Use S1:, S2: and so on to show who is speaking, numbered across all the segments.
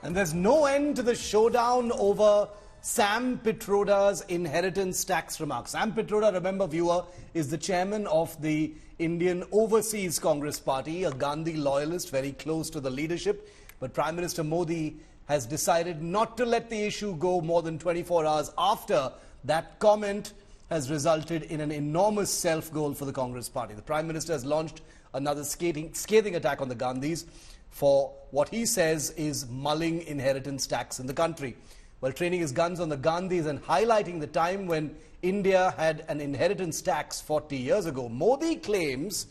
S1: And there's no end to the showdown over Sam Pitroda's inheritance tax remarks. Sam Pitroda, remember viewer, is the chairman of the Indian Overseas Congress Party, a Gandhi loyalist very close to the leadership. But Prime Minister Modi has decided not to let the issue go more than 24 hours after that comment has resulted in an enormous self-goal for the Congress Party. The Prime Minister has launched another scathing attack on the Gandhis for what he says is mulling inheritance tax in the country. While training his guns on the Gandhis and highlighting the time when India had an inheritance tax 40 years ago, Modi claims,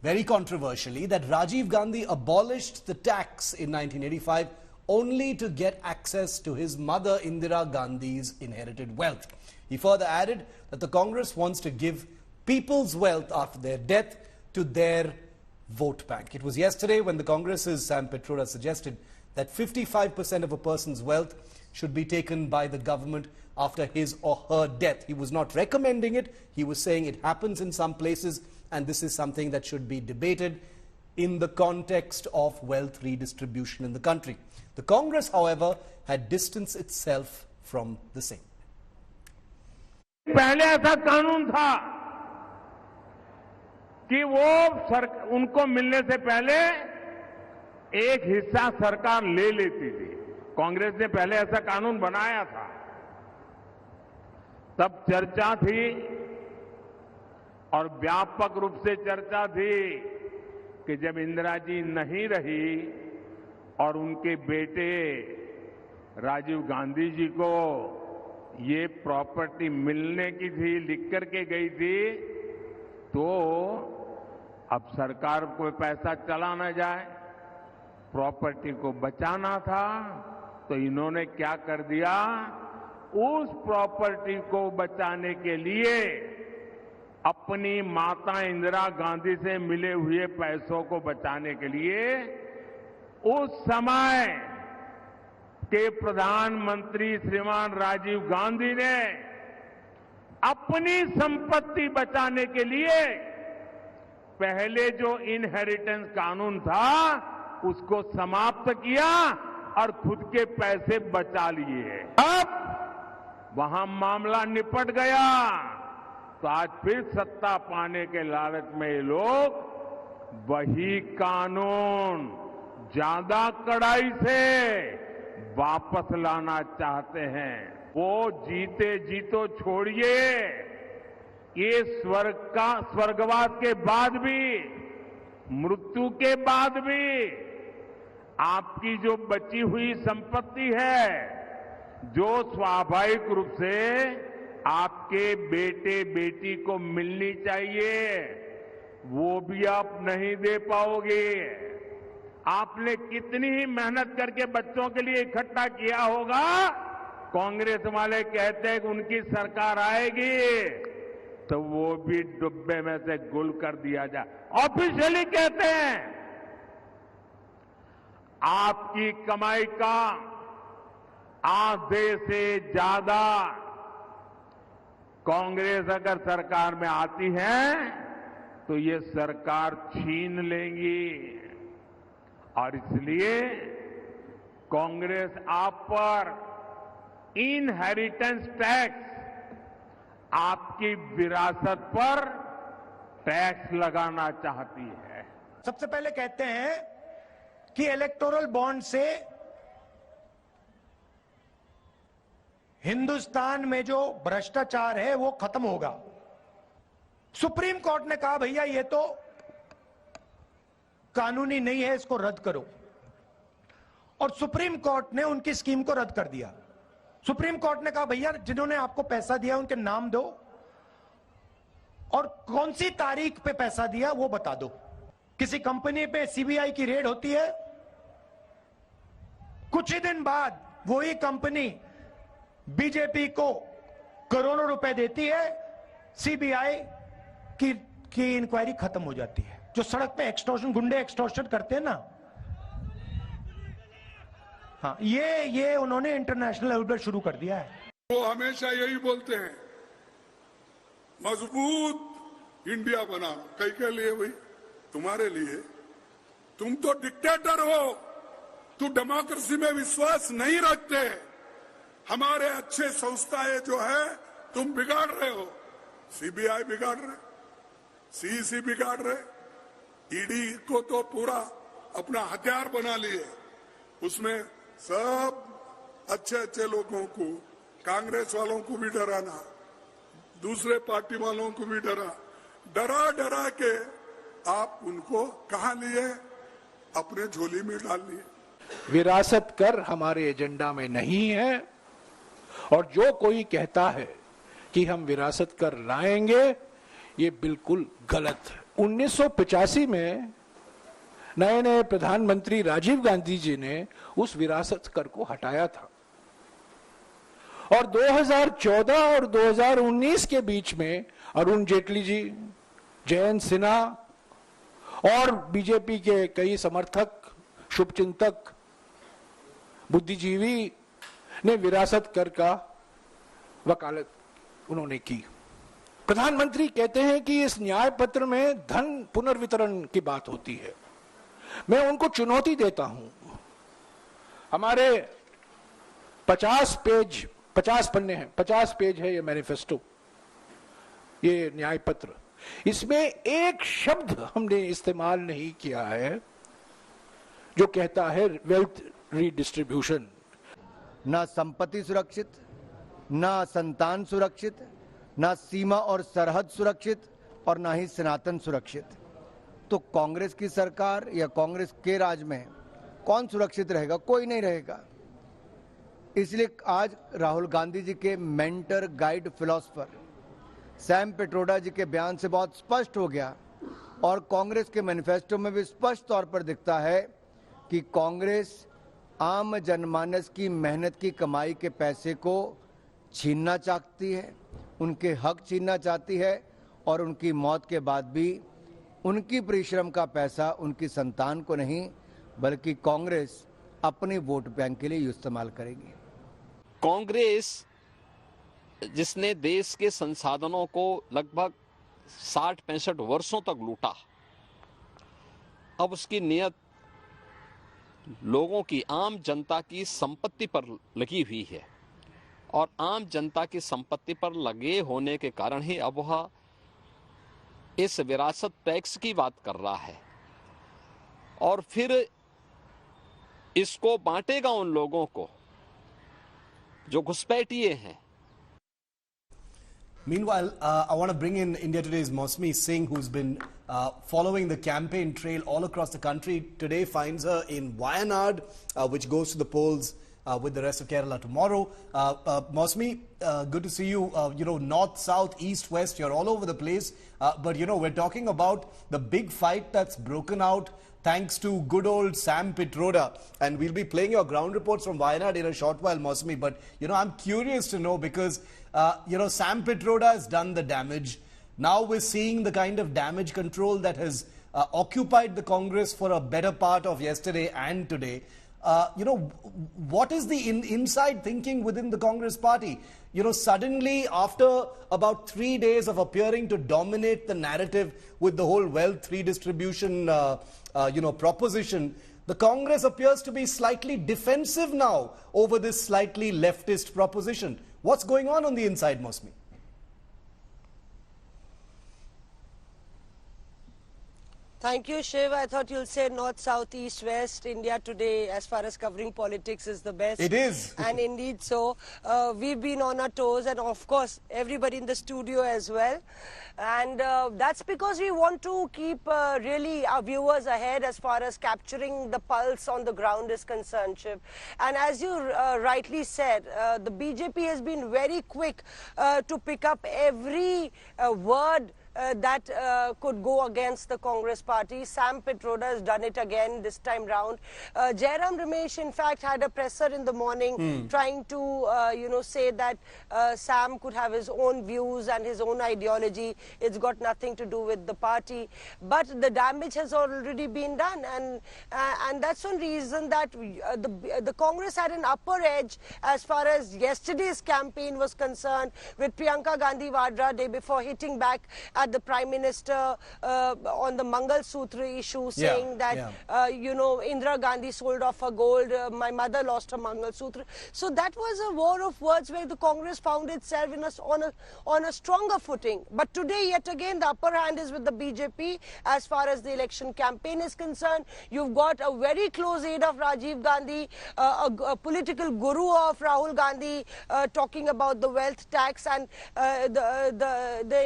S1: very controversially, that Rajiv Gandhi abolished the tax in 1985 only to get access to his mother Indira Gandhi's inherited wealth. He further added that the Congress wants to give people's wealth after their death to their vote bank. It was yesterday when the Congress's Sam Pitroda suggested that 55% of a person's wealth should be taken by the government after his or her death. He was not recommending it. He was saying it happens in some places and this is something that should be debated in the context of wealth redistribution in the country. The Congress, however, had distanced itself from the same.
S2: पहले ऐसा कानून था कि वो उनको मिलने से पहले एक हिस्सा सरकार ले लेती थी। कांग्रेस ने पहले ऐसा कानून बनाया था। तब चर्चा थी और व्यापक रूप से चर्चा थी कि जब इंदिरा जी नहीं रही और उनके बेटे राजीव गांधी जी को ये प्रॉपर्टी मिलने की थी, लिख करके गई थी, तो अब सरकार को पैसा चला न जाए, प्रॉपर्टी को बचाना था, तो इन्होंने क्या कर दिया, उस प्रॉपर्टी को बचाने के लिए अपनी माता इंदिरा गांधी से मिले हुए पैसों को बचाने के लिए उस समय के प्रधानमंत्री श्रीमान राजीव गांधी ने अपनी संपत्ति बचाने के लिए पहले जो इनहेरिटेंस कानून था उसको समाप्त किया और खुद के पैसे बचा लिए। अब वहां मामला निपट गया तो आज फिर सत्ता पाने के लालच में ये लोग वही कानून ज्यादा कड़ाई से वापस लाना चाहते हैं। वो जीते जी तो छोड़िए, ये स्वर्गवास के बाद भी, मृत्यु के बाद भी आपकी जो बची हुई संपत्ति है, जो स्वाभाविक रूप से आपके बेटे बेटी को मिलनी चाहिए, वो भी आप नहीं दे पाओगे। आपने कितनी ही मेहनत करके बच्चों के लिए इकट्ठा किया होगा। कांग्रेस वाले कहते हैं कि उनकी सरकार आएगी तो वो भी डुब्बे में से गुल कर दिया जाए। ऑफिशियली कहते हैं आपकी कमाई का आधे से ज्यादा कांग्रेस अगर सरकार में आती है तो ये सरकार छीन लेंगी और इसलिए कांग्रेस आप पर इनहेरिटेंस टैक्स, आपकी विरासत पर टैक्स लगाना चाहती है।
S3: सबसे पहले कहते हैं कि इलेक्टोरल बॉन्ड से हिंदुस्तान में जो भ्रष्टाचार है वो खत्म होगा। सुप्रीम कोर्ट ने कहा भैया ये तो कानूनी नहीं है, इसको रद्द करो, और सुप्रीम कोर्ट ने उनकी स्कीम को रद्द कर दिया। सुप्रीम कोर्ट ने कहा भैया जिन्होंने आपको पैसा दिया उनके नाम दो और कौन सी तारीख पे पैसा दिया वो बता दो। किसी कंपनी पे सीबीआई की रेड होती है, कुछ ही दिन बाद वही कंपनी बीजेपी को करोड़ों रुपए देती है, सीबीआई की इंक्वायरी खत्म हो जाती है। जो सड़क पे एक्सटॉर्शन, गुंडे एक्सटॉर्शन करते हैं ना, हाँ, ये उन्होंने इंटरनेशनल लेवल पर शुरू कर दिया है।
S4: वो हमेशा यही बोलते हैं मजबूत इंडिया बना। कई के लिए भाई? तुम्हारे लिए। तुम तो डिक्टेटर हो, तू डेमोक्रेसी में विश्वास नहीं रखते, हमारे अच्छे संस्थाएं जो है तुम बिगाड़ रहे हो। सीबीआई बिगाड़ रहे, सीईसी बिगाड़ रहे, ईडी को तो पूरा अपना हथियार बना लिए। उसमें सब अच्छे अच्छे लोगों को, कांग्रेस वालों को भी डराना, दूसरे पार्टी वालों को भी डरा डरा के आप उनको कहां लिए, अपने झोली में डाल लिए।
S5: विरासत कर हमारे एजेंडा में नहीं है, और जो कोई कहता है कि हम विरासत कर लाएंगे, ये बिल्कुल गलत है। 1985 में नए नए प्रधानमंत्री राजीव गांधी जी ने उस विरासत कर को हटाया था, और 2014 और 2019 के बीच में अरुण जेटली जी, जयंत सिन्हा और बीजेपी के कई समर्थक, शुभचिंतक, बुद्धिजीवी ने विरासत कर का वकालत उन्होंने की। प्रधानमंत्री कहते हैं कि इस न्याय पत्र में धन पुनर्वितरण की बात होती है। मैं उनको चुनौती देता हूं। हमारे 50 पन्ने हैं, 50 पेज है ये मैनिफेस्टो, ये न्याय पत्र। इसमें एक शब्द हमने इस्तेमाल नहीं किया है जो कहता है वेल्थ रीडिस्ट्रीब्यूशन।
S6: ना संपत्ति सुरक्षित, ना संतान सुरक्षित, ना सीमा और सरहद सुरक्षित, और ना ही सनातन सुरक्षित। तो कांग्रेस की सरकार या कांग्रेस के राज में कौन सुरक्षित रहेगा? कोई नहीं रहेगा। इसलिए आज राहुल गांधी जी के mentor, guide, philosopher Sam Pitroda ji के बयान से बहुत स्पष्ट हो गया, और कांग्रेस के मैनिफेस्टो में भी स्पष्ट तौर पर दिखता है कि कांग्रेस आम जनमानस की मेहनत की कमाई के पैसे को छीनना चाहती है, उनके हक छीनना चाहती है, और उनकी मौत के बाद भी उनकी परिश्रम का पैसा उनकी संतान को नहीं, बल्कि कांग्रेस अपने वोट बैंक के लिए इस्तेमाल करेगी।
S7: कांग्रेस जिसने देश के संसाधनों को लगभग 60-65 वर्षों तक लूटा, अब उसकी नियत लोगों की, आम जनता की संपत्ति पर लगी हुई है, और आम जनता की संपत्ति पर लगे होने के कारण ही अब वह इस विरासत टैक्स की बात कर रहा है, और फिर इसको बांटेगा उन लोगों को जो घुसपैठिए हैं।
S1: Meanwhile, I want to bring in India Today's Mosmi Singh, who's been following the campaign trail all across the country. Today finds her in Wayanad, which goes to the polls with the rest of Kerala tomorrow. Mosmi, good to see you. You know, north, south, east, west, you're all over the place. But, you know, we're talking about the big fight that's broken out thanks to good old Sam Pitroda. And we'll be playing your ground reports from Wayanad in a short while, Mosmi. But, you know, I'm curious to know because, you know, Sam Pitroda has done the damage. Now we're seeing the kind of damage control that has occupied the Congress for a better part of yesterday and today. You know, what is the inside thinking within the Congress party? You know, suddenly after about 3 days of appearing to dominate the narrative with the whole wealth redistribution, you know, proposition, the Congress appears to be slightly defensive now over this slightly leftist proposition. What's going on the inside, Mosmi?
S8: Thank you, Shiv. I thought you'll say north, south, east, west. India Today, as far as covering politics, is the best.
S1: It is.
S8: And indeed so. We've been on our toes, and of course, everybody in the studio as well. And that's because we want to keep really our viewers ahead as far as capturing the pulse on the ground is concerned, Shiv. And as you rightly said, the BJP has been very quick to pick up every word that could go against the Congress party. Sam Pitroda has done it again this time round. Jairam Ramesh, in fact, had a presser in the morning trying to, you know, say that Sam could have his own views and his own ideology. It's got nothing to do with the party. But the damage has already been done. And that's one reason that the Congress had an upper edge as far as yesterday's campaign was concerned, with Priyanka Gandhi Vadra day before hitting back at the Prime Minister on the Mangal Sutra issue, saying that, you know, Indira Gandhi sold off her gold, my mother lost her Mangal Sutra. So that was a war of words where the Congress found itself in on a stronger footing. But today, yet again, the upper hand is with the BJP as far as the election campaign is concerned. You've got a very close aide of Rajiv Gandhi, a political guru of Rahul Gandhi, talking about the wealth tax and the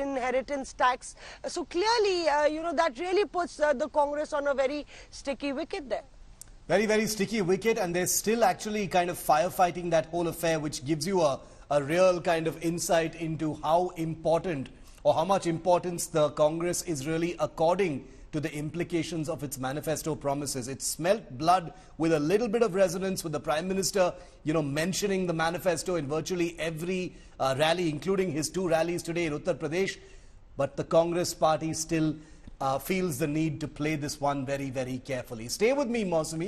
S8: inheritance tax. So clearly, you know, that really puts the Congress on a very sticky wicket there.
S1: Very, very sticky wicket, and they're still actually kind of firefighting that whole affair, which gives you a real kind of insight into how important or how much importance the Congress is really according to the implications of its manifesto promises. It smelt blood with a little bit of resonance with the Prime Minister, you know, mentioning the manifesto in virtually every rally, including his 2 rallies today in Uttar Pradesh. But the Congress party still feels the need to play this one very, very carefully. Stay with me, Mausami.